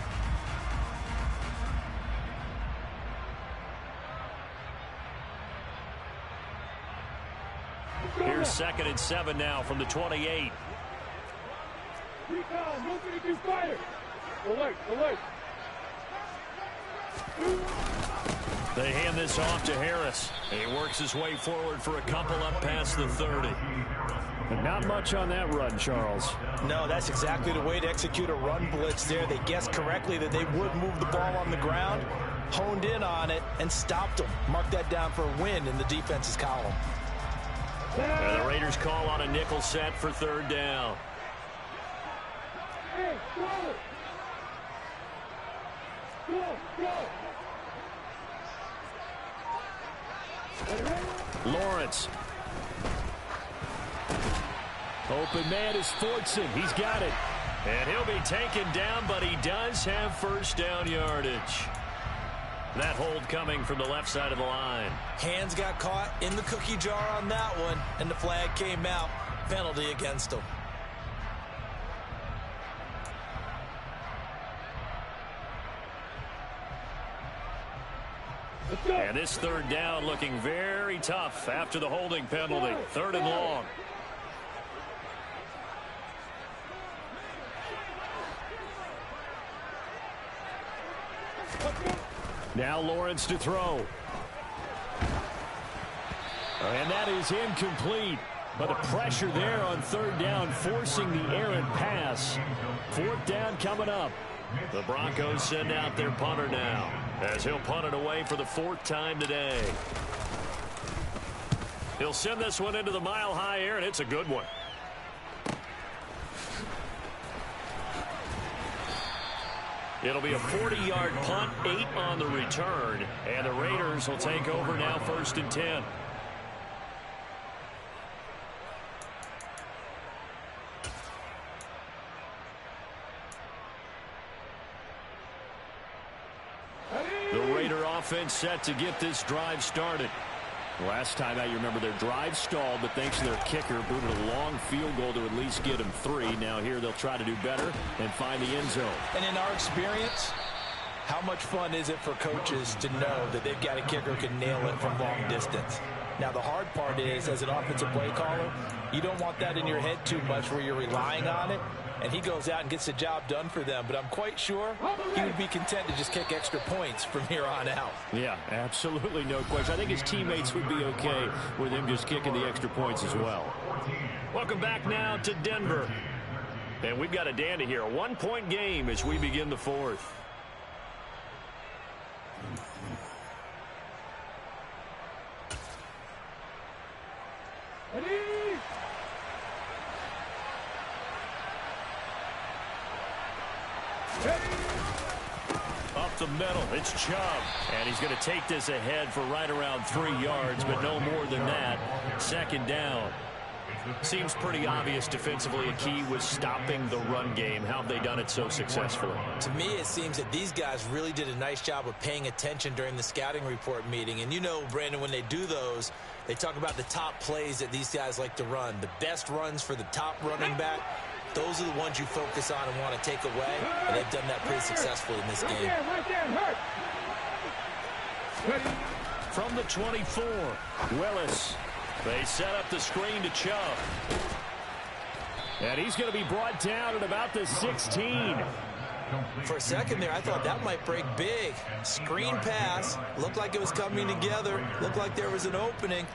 Here's 2nd and 7 now from the 28. They hand this off to Harris. He works his way forward for a couple up past the 30. But not much on that run, Charles. No, that's exactly the way to execute a run blitz there. They guessed correctly that they would move the ball on the ground, honed in on it, and stopped them. Mark that down for a win in the defense's column. And the Raiders call on a nickel set for 3rd down. Lawrence. Open man is Fortson. He's got it. And he'll be taken down, but he does have first down yardage. That hold coming from the left side of the line. Hands got caught in the cookie jar on that one, and the flag came out. Penalty against him. And this 3rd down looking very tough after the holding penalty. 3rd and long. Now Lawrence to throw. And that is incomplete. But the pressure there on 3rd down, forcing the errant pass. 4th down coming up. The Broncos send out their punter now, as he'll punt it away for the 4th time today. He'll send this one into the mile-high air, and it's a good one. It'll be a 40-yard punt, 8 on the return, and the Raiders will take over now 1st and 10. The Raider offense set to get this drive started. Last time out, you remember their drive stalled, but thanks to their kicker, booted a long field goal to at least get them 3. Now here they'll try to do better and find the end zone. And in our experience, how much fun is it for coaches to know that they've got a kicker who can nail it from long distance? Now, the hard part is, as an offensive play caller, you don't want that in your head too much where you're relying on it, and he goes out and gets the job done for them. But I'm quite sure he would be content to just kick extra points from here on out. Yeah, absolutely no question. I think his teammates would be okay with him just kicking the extra points as well. Welcome back now to Denver. And we've got a dandy here, a 1-point game as we begin the 4th. Up the middle, it's Chubb. And he's going to take this ahead for right around 3 yards, but no more than that. 2nd down. Seems pretty obvious defensively a key was stopping the run game. How have they done it so successfully? To me, it seems that these guys really did a nice job of paying attention during the scouting report meeting. And you know, Brandon, when they do those, they talk about the top plays that these guys like to run. The best runs for the top running back, those are the ones you focus on and want to take away. And they've done that pretty successfully in this game. From the 24, Willis. They set up the screen to Chubb. And he's going to be brought down at about the 16. For a second there, I thought that might break big. Screen pass. Looked like it was coming together. Looked like there was an opening.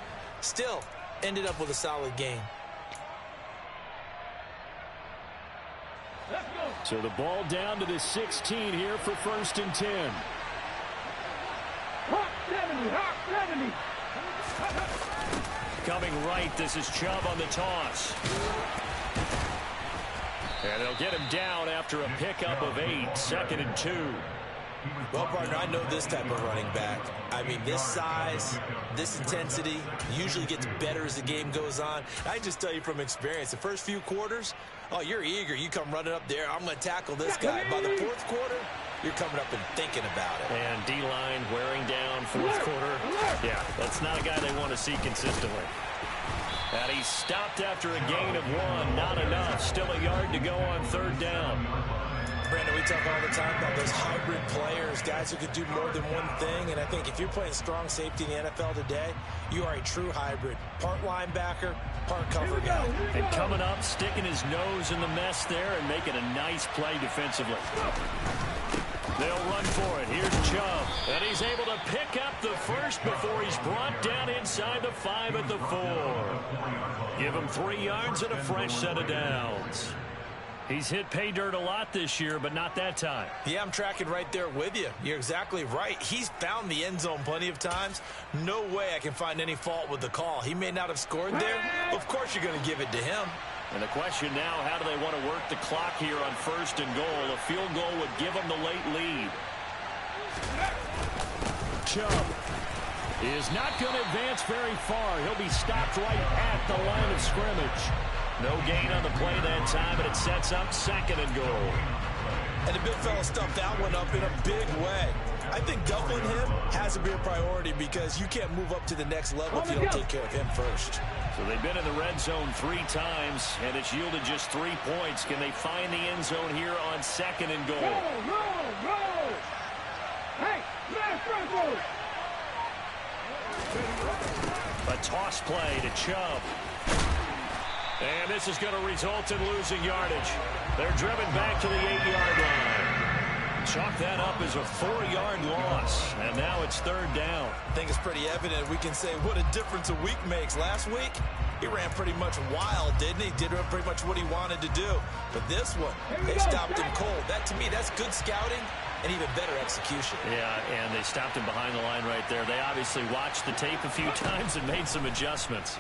Still, ended up with a solid game. So the ball down to the 16 here for 1st and 10. Hot 70, hot 70. Coming right, this is Chubb on the toss. And they'll get him down after a pickup of 8, 2nd and 2. Well, partner, I know this type of running back. I mean, this size, this intensity usually gets better as the game goes on. I just tell you from experience, the first few quarters, oh, you're eager. You come running up there, I'm going to tackle this guy. By the 4th quarter, you're coming up and thinking about it. And D-line wearing down 4th quarter. Yeah, that's not a guy they want to see consistently. And he's stopped after a gain of 1. Not enough. Still a yard to go on 3rd down. Brandon, we talk all the time about those hybrid players, guys who could do more than one thing. And I think if you're playing strong safety in the NFL today, you are a true hybrid. Part linebacker, part cover guy. And coming up, sticking his nose in the mess there and making a nice play defensively. They'll run for it. Here's Chubb. And he's able to pick up the first before he's brought down inside the 5 at the 4. Give him 3 yards and a fresh set of downs. He's hit pay dirt a lot this year, but not that time. Yeah, I'm tracking right there with you. You're exactly right. He's found the end zone plenty of times. No way I can find any fault with the call. He may not have scored there. Of course you're going to give it to him. And the question now, how do they want to work the clock here on 1st and goal? A field goal would give them the late lead. Chubb is not going to advance very far. He'll be stopped right at the line of scrimmage. No gain on the play that time, but it sets up 2nd and goal. And the big fella stuffed that one up in a big way. I think doubling him has to be a priority because you can't move up to the next level if you don't take care of him first. So they've been in the red zone 3 times, and it's yielded just 3 points. Can they find the end zone here on 2nd and goal? Roll. Hey, man, front. A toss play to Chubb. And this is going to result in losing yardage. They're driven back to the 8-yard line. Chalk that up as a 4-yard loss. And now it's 3rd down. I think it's pretty evident. We can say what a difference a week makes. Last week, he ran pretty much wild, didn't he? Did pretty much what he wanted to do. But this one, they stopped him cold. That, to me, that's good scouting and even better execution. Yeah, and they stopped him behind the line right there. They obviously watched the tape a few times and made some adjustments.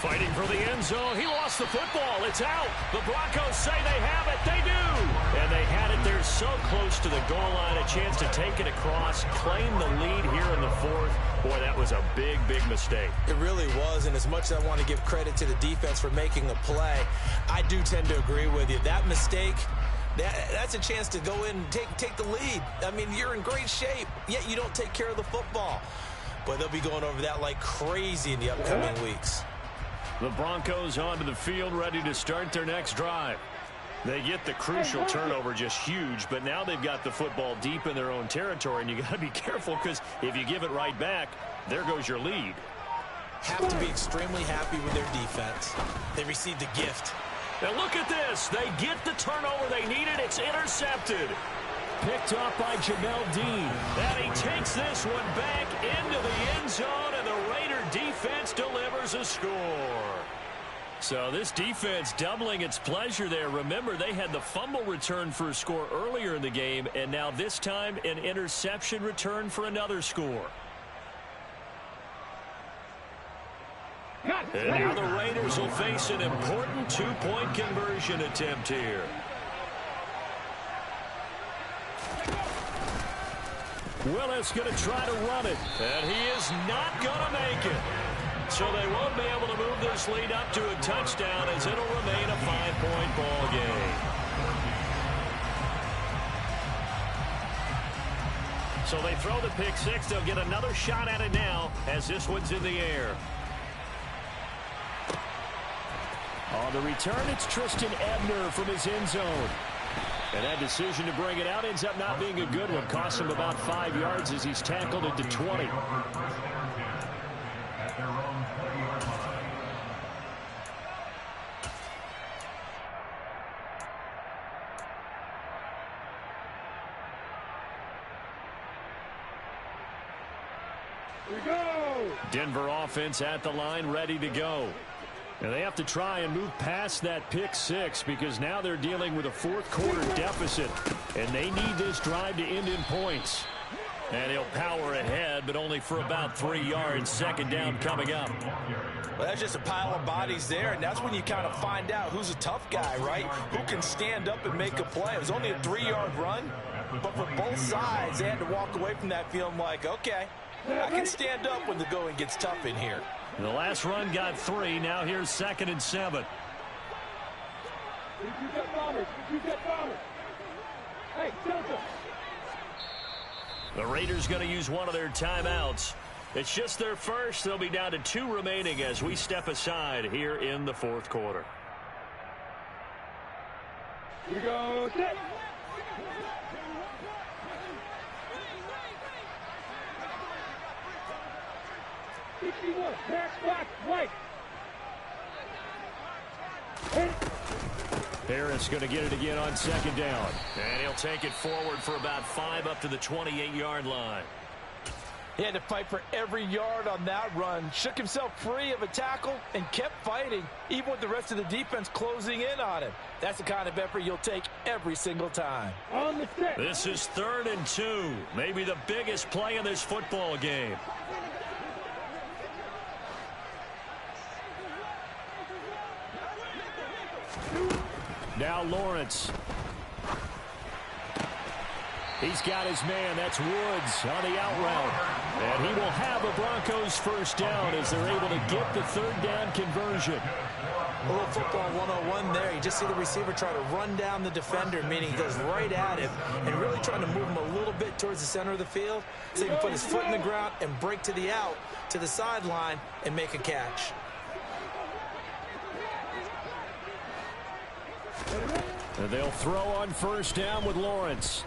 Fighting for the end zone. He lost the football. It's out. The Broncos say they have it. They do. And they had it there so close to the goal line. A chance to take it across, claim the lead here in the 4th. Boy, that was a big, big mistake. It really was, and as much as I want to give credit to the defense for making the play, I do tend to agree with you. That mistake, that's a chance to go in and take the lead. I mean, you're in great shape, yet you don't take care of the football. But they'll be going over that like crazy in the upcoming weeks. The Broncos onto the field, ready to start their next drive. They get the crucial turnover, just huge, but now they've got the football deep in their own territory, and you got to be careful because if you give it right back, there goes your lead. Have to be extremely happy with their defense. They received the gift. Now look at this. They get the turnover they needed. It's intercepted. Picked off by Jamel Dean. And he takes this one back into the end zone, and the Raider defense delivers a score. So this defense doubling its pleasure there. Remember, they had the fumble return for a score earlier in the game, and now this time an interception return for another score. And now the Raiders will face an important 2-point conversion attempt here. Willis going to try to run it, and he is not going to make it. So they won't be able to move this lead up to a touchdown as it'll remain a 5-point ball game. So they throw the pick six. They'll get another shot at it now as this one's in the air. On the return, it's Tristan Ebner from his end zone. And that decision to bring it out ends up not being a good one. Costs him about 5 yards as he's tackled into 20. Here we go. Denver offense at the line, ready to go. And they have to try and move past that pick six because now they're dealing with a fourth-quarter deficit, and they need this drive to end in points. And he'll power ahead, but only for about 3 yards. Second down coming up. Well, that's just a pile of bodies there, and that's when you kind of find out who's a tough guy, right? Who can stand up and make a play. It was only a 3-yard run, but for both sides, they had to walk away from that feeling like, okay, I can stand up when the going gets tough in here. The last run got 3. Now here's 2nd and 7. Hey, Delta. The Raiders going to use one of their timeouts. It's just their first. They'll be down to 2 remaining as we step aside here in the fourth quarter. Here we go, set. Back, back, right. Harris going to get it again on 2nd down. And he'll take it forward for about 5 up to the 28-yard line. He had to fight for every yard on that run. Shook himself free of a tackle and kept fighting, even with the rest of the defense closing in on him. That's the kind of effort you'll take every single time. On the set. This is 3rd and 2. Maybe the biggest play in this football game. Now Lawrence. He's got his man. That's Woods on the out route. And he will have a Broncos first down as they're able to get the 3rd down conversion. A little football 101 there. You just see the receiver try to run down the defender, meaning he goes right at him and really trying to move him a little bit towards the center of the field so he can put his foot in the ground and break to the out, to the sideline, and make a catch. And they'll throw on first down with Lawrence.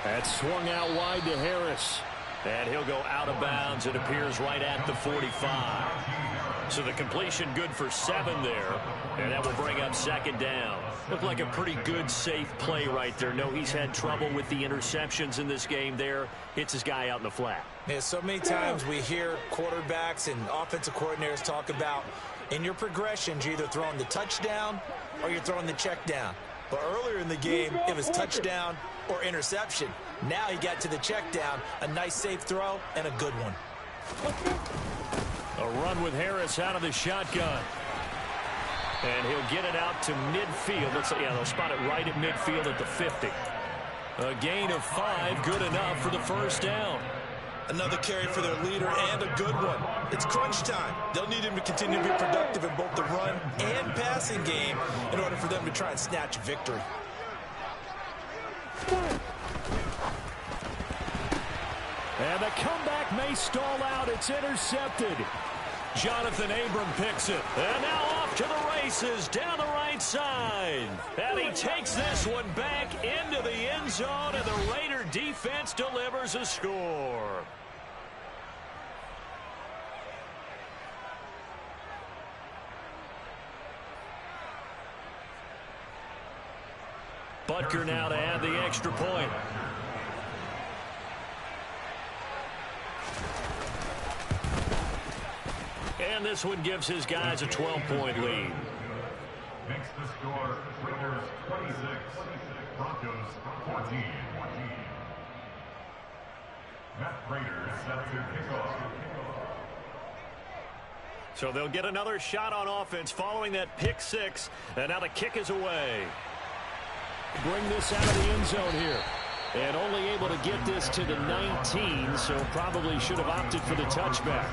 That's swung out wide to Harris. And he'll go out of bounds. It appears right at the 45. So the completion good for 7 there. And that will bring up 2nd down. Looked like a pretty good, safe play right there. No, he's had trouble with the interceptions in this game there. Hits his guy out in the flat. Yeah, so many times we hear quarterbacks and offensive coordinators talk about in your progressions, you're either throwing the touchdown or you're throwing the check down. But earlier in the game, it was touchdown or interception. Now he got to the check down, a nice safe throw, and a good one. A run with Harris out of the shotgun. And he'll get it out to midfield. They'll spot it right at midfield at the 50. A gain of 5, good enough for the first down. Another carry for their leader and a good one. It's crunch time. They'll need him to continue to be productive in both the run and passing game in order for them to try and snatch a victory. And the comeback may stall out. It's intercepted. Jonathan Abram picks it. And now off to the races down the right side. And he takes this one back into the end zone, and the Raider defense delivers a score. Butker now to add the extra point. And this one gives his guys a 12-point lead. Makes the score Raiders 26, Broncos 14. Matt Prater set to kick off. So they'll get another shot on offense following that pick 6. And now the kick is away. Bring this out of the end zone here. And only able to get this to the 19, so probably should have opted for the touchback.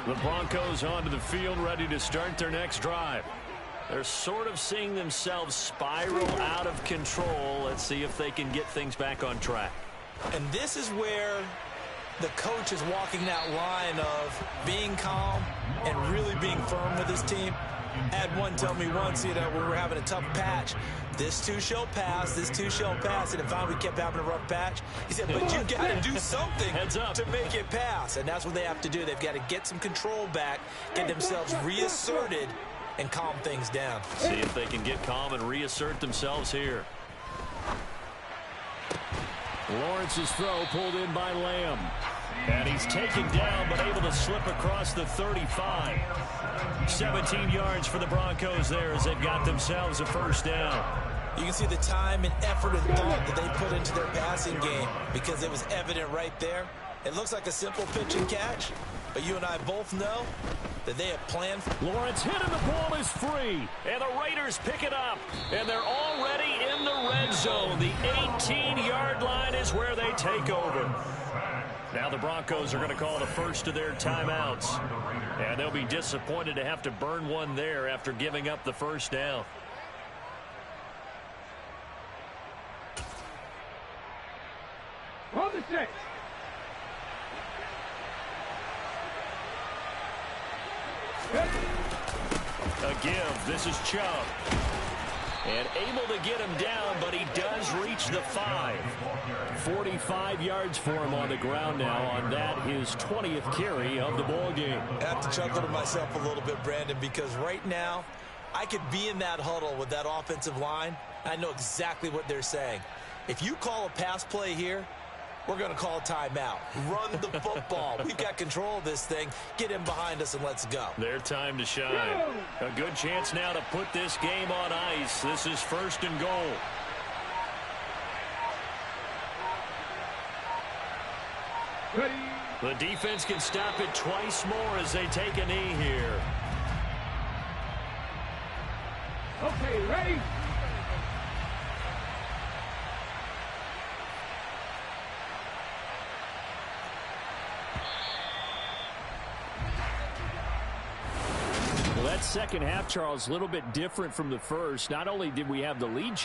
The Broncos onto the field, ready to start their next drive. They're sort of seeing themselves spiral out of control. Let's see if they can get things back on track. And this is where the coach is walking that line of being calm and really being firm with his team. Had one tell me once, when we were having a tough patch, this too shall pass, this too shall pass. And if finally we kept having a rough patch, he said, but you got to do something to make it pass. And that's what they have to do. They've got to get some control back, get themselves reasserted, and calm things down. See if they can get calm and reassert themselves here. Lawrence's throw pulled in by Lamb. And he's taken down but able to slip across the 35. 17 yards for the Broncos there as they've got themselves a first down. You can see the time and effort and thought that they put into their passing game because it was evident right there. It looks like a simple pitch and catch, but you and I both know that they have planned. Lawrence hit and the ball is free. And the Raiders pick it up. And they're already in the red zone. The 18-yard line is where they take over. Now the Broncos are going to call the first of their timeouts. And they'll be disappointed to have to burn one there after giving up the first down. On the set. A give. This is Chubb. And able to get him down, but he does reach the 5. 45 yards for him on the ground now on that, his 20th carry of the ball game. I have to chuckle to myself a little bit, Brandon, because right now I could be in that huddle with that offensive line. I know exactly what they're saying. If you call a pass play here, we're going to call a timeout. Run the football. We've got control of this thing. Get him behind us and let's go. Their time to shine. A good chance now to put this game on ice. This is first and goal. Ready. The defense can stop it twice more as they take a knee here. Okay, ready. Well, that second half, Charles, a little bit different from the first. Not only did we have the lead